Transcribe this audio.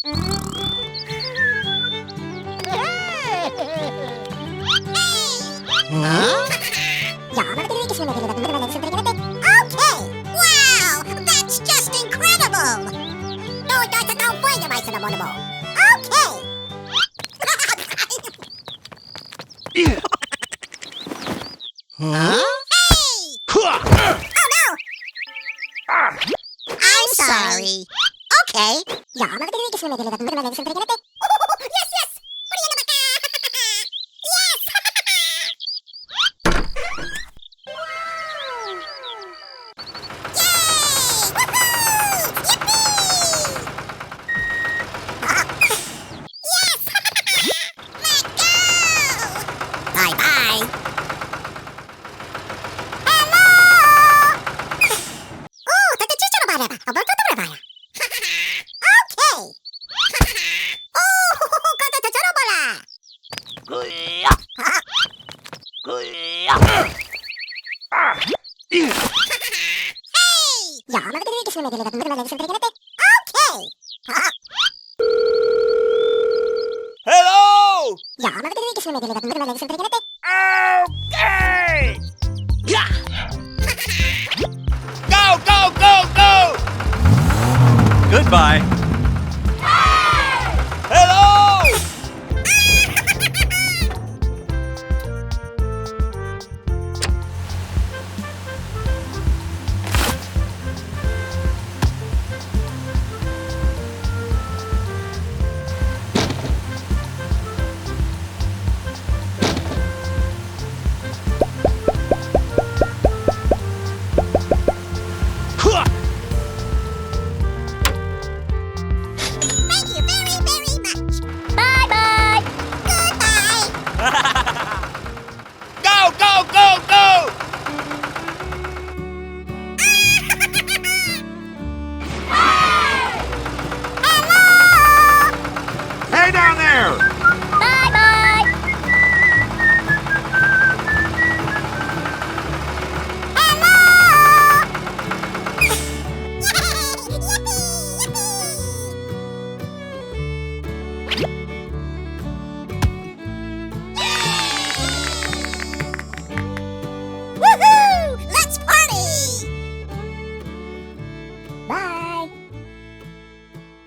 Wow! That's just incredible! Huh? Hey! Oh no! I'm sorry. Okay. Yes, yes! Bye-bye. Hello! Hello! Okay! Yeah! Go, go, go, go! Goodbye. Hello! Thank you very, very much. Bye-bye. Goodbye. Go, go, go, go! Hello! Hey down there!